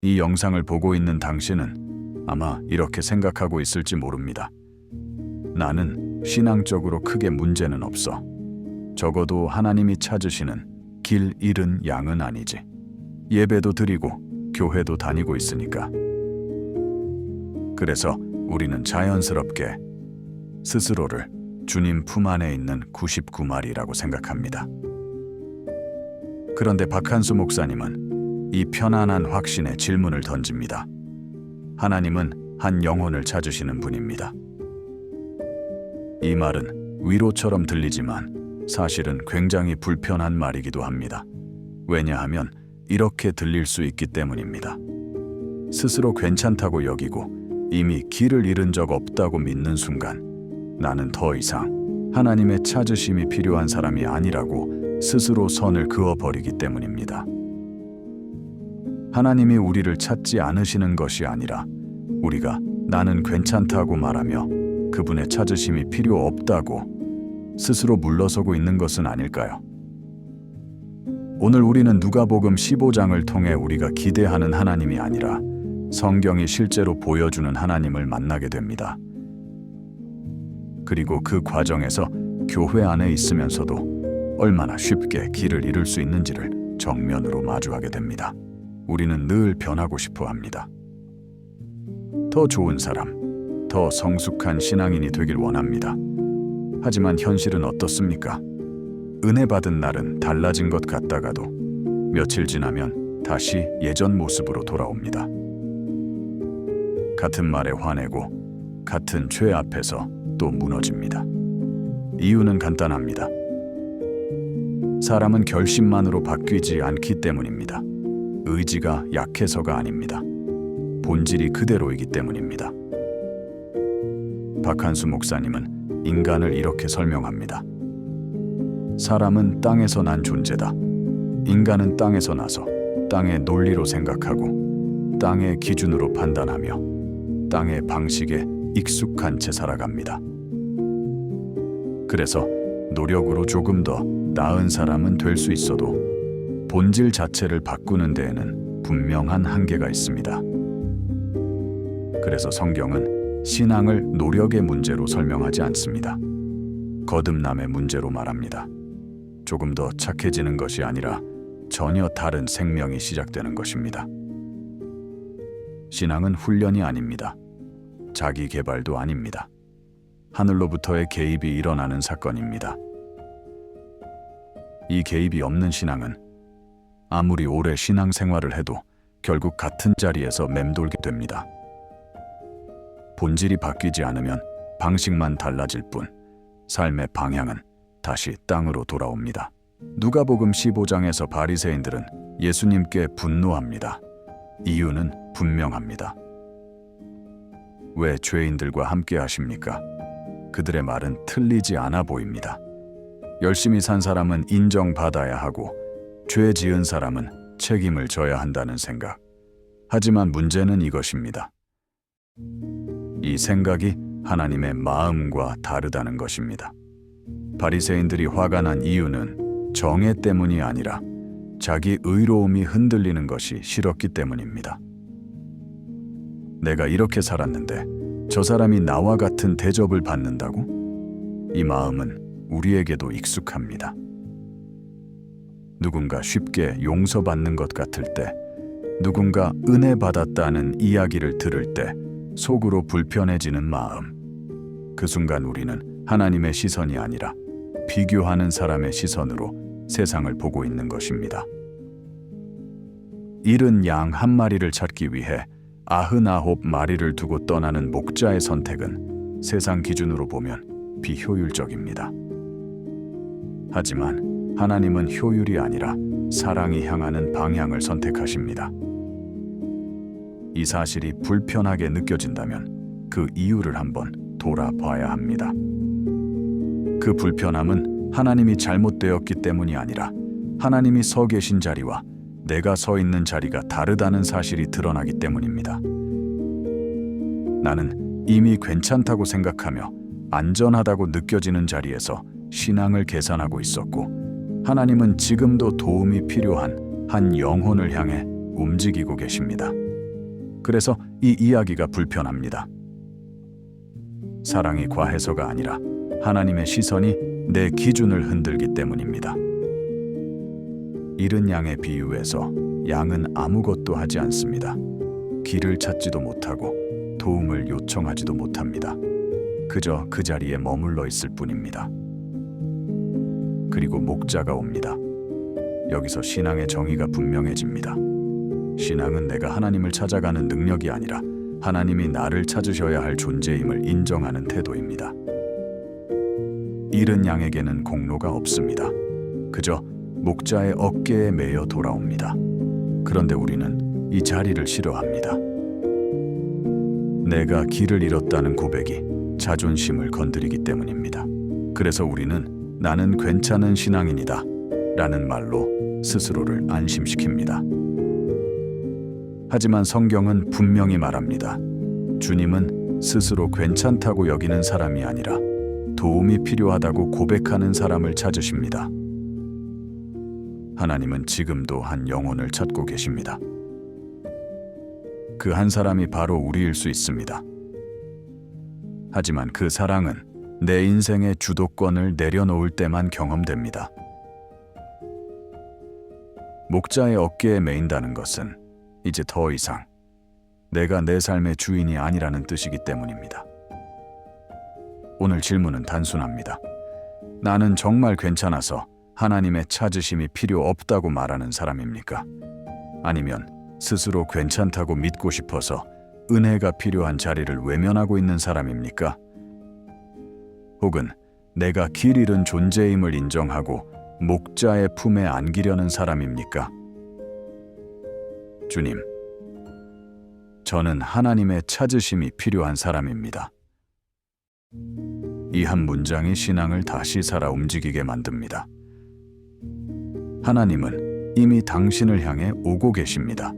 이 영상을 보고 있는 당신은 아마 이렇게 생각하고 있을지 모릅니다. 나는 신앙적으로 크게 문제는 없어. 적어도 하나님이 찾으시는 길 잃은 양은 아니지. 예배도 드리고 교회도 다니고 있으니까. 그래서 우리는 자연스럽게 스스로를 주님 품 안에 있는 99마리라고 생각합니다. 그런데 박한수 목사님은 이 편안한 확신에 질문을 던집니다. 하나님은 한 영혼을 찾으시는 분입니다. 이 말은 위로처럼 들리지만 사실은 굉장히 불편한 말이기도 합니다. 왜냐하면 이렇게 들릴 수 있기 때문입니다. 스스로 괜찮다고 여기고 이미 길을 잃은 적 없다고 믿는 순간 나는 더 이상 하나님의 찾으심이 필요한 사람이 아니라고 스스로 선을 그어버리기 때문입니다. 하나님이 우리를 찾지 않으시는 것이 아니라 우리가 나는 괜찮다고 말하며 그분의 찾으심이 필요 없다고 스스로 물러서고 있는 것은 아닐까요? 오늘 우리는 누가복음 15장을 통해 우리가 기대하는 하나님이 아니라 성경이 실제로 보여주는 하나님을 만나게 됩니다. 그리고 그 과정에서 교회 안에 있으면서도 얼마나 쉽게 길을 잃을 수 있는지를 정면으로 마주하게 됩니다. 우리는 늘 변하고 싶어 합니다. 더 좋은 사람, 더 성숙한 신앙인이 되길 원합니다. 하지만 현실은 어떻습니까? 은혜 받은 날은 달라진 것 같다가도 며칠 지나면 다시 예전 모습으로 돌아옵니다. 같은 말에 화내고 같은 죄 앞에서 또 무너집니다. 이유는 간단합니다. 사람은 결심만으로 바뀌지 않기 때문입니다. 의지가 약해서가 아닙니다. 본질이 그대로이기 때문입니다. 박한수 목사님은 인간을 이렇게 설명합니다. 사람은 땅에서 난 존재다. 인간은 땅에서 나서 땅의 논리로 생각하고 땅의 기준으로 판단하며 땅의 방식에 익숙한 채 살아갑니다. 그래서 노력으로 조금 더 나은 사람은 될 수 있어도 본질 자체를 바꾸는 데에는 분명한 한계가 있습니다. 그래서 성경은 신앙을 노력의 문제로 설명하지 않습니다. 거듭남의 문제로 말합니다. 조금 더 착해지는 것이 아니라 전혀 다른 생명이 시작되는 것입니다. 신앙은 훈련이 아닙니다. 자기 개발도 아닙니다. 하늘로부터의 개입이 일어나는 사건입니다. 이 개입이 없는 신앙은 아무리 오래 신앙생활을 해도 결국 같은 자리에서 맴돌게 됩니다. 본질이 바뀌지 않으면 방식만 달라질 뿐 삶의 방향은 다시 땅으로 돌아옵니다. 누가복음 15장에서 바리새인들은 예수님께 분노합니다. 이유는 분명합니다. 왜 죄인들과 함께 하십니까? 그들의 말은 틀리지 않아 보입니다. 열심히 산 사람은 인정받아야 하고 죄 지은 사람은 책임을 져야 한다는 생각. 하지만 문제는 이것입니다. 이 생각이 하나님의 마음과 다르다는 것입니다. 바리새인들이 화가 난 이유는 정죄 때문이 아니라 자기 의로움이 흔들리는 것이 싫었기 때문입니다. 내가 이렇게 살았는데 저 사람이 나와 같은 대접을 받는다고? 이 마음은 우리에게도 익숙합니다. 누군가 쉽게 용서받는 것 같을 때, 누군가 은혜 받았다는 이야기를 들을 때 속으로 불편해지는 마음. 그 순간 우리는 하나님의 시선이 아니라 비교하는 사람의 시선으로 세상을 보고 있는 것입니다. 잃은 양 한 마리를 찾기 위해 99마리를 두고 떠나는 목자의 선택은 세상 기준으로 보면 비효율적입니다. 하지만 하나님은 효율이 아니라 사랑이 향하는 방향을 선택하십니다. 이 사실이 불편하게 느껴진다면 그 이유를 한번 돌아봐야 합니다. 그 불편함은 하나님이 잘못되었기 때문이 아니라 하나님이 서 계신 자리와 내가 서 있는 자리가 다르다는 사실이 드러나기 때문입니다. 나는 이미 괜찮다고 생각하며 안전하다고 느껴지는 자리에서 신앙을 계산하고 있었고, 하나님은 지금도 도움이 필요한 한 영혼을 향해 움직이고 계십니다. 그래서 이 이야기가 불편합니다. 사랑이 과해서가 아니라 하나님의 시선이 내 기준을 흔들기 때문입니다. 잃은 양의 비유에서 양은 아무것도 하지 않습니다. 길을 찾지도 못하고 도움을 요청하지도 못합니다. 그저 그 자리에 머물러 있을 뿐입니다. 그리고 목자가 옵니다. 여기서 신앙의 정의가 분명해집니다. 신앙은 내가 하나님을 찾아가는 능력이 아니라 하나님이 나를 찾으셔야 할 존재임을 인정하는 태도입니다. 잃은 양에게는 공로가 없습니다. 그저 목자의 어깨에 매여 돌아옵니다. 그런데 우리는 이 자리를 싫어합니다. 내가 길을 잃었다는 고백이 자존심을 건드리기 때문입니다. 그래서 우리는 나는 괜찮은 신앙인이다 라는 말로 스스로를 안심시킵니다. 하지만 성경은 분명히 말합니다. 주님은 스스로 괜찮다고 여기는 사람이 아니라 도움이 필요하다고 고백하는 사람을 찾으십니다. 하나님은 지금도 한 영혼을 찾고 계십니다. 그 한 사람이 바로 우리일 수 있습니다. 하지만 그 사랑은 내 인생의 주도권을 내려놓을 때만 경험됩니다. 목자의 어깨에 매인다는 것은 이제 더 이상 내가 내 삶의 주인이 아니라는 뜻이기 때문입니다. 오늘 질문은 단순합니다. 나는 정말 괜찮아서 하나님의 찾으심이 필요 없다고 말하는 사람입니까? 아니면 스스로 괜찮다고 믿고 싶어서 은혜가 필요한 자리를 외면하고 있는 사람입니까? 혹은 내가 길 잃은 존재임을 인정하고 목자의 품에 안기려는 사람입니까? 주님, 저는 하나님의 찾으심이 필요한 사람입니다. 이 한 문장이 신앙을 다시 살아 움직이게 만듭니다. 하나님은 이미 당신을 향해 오고 계십니다.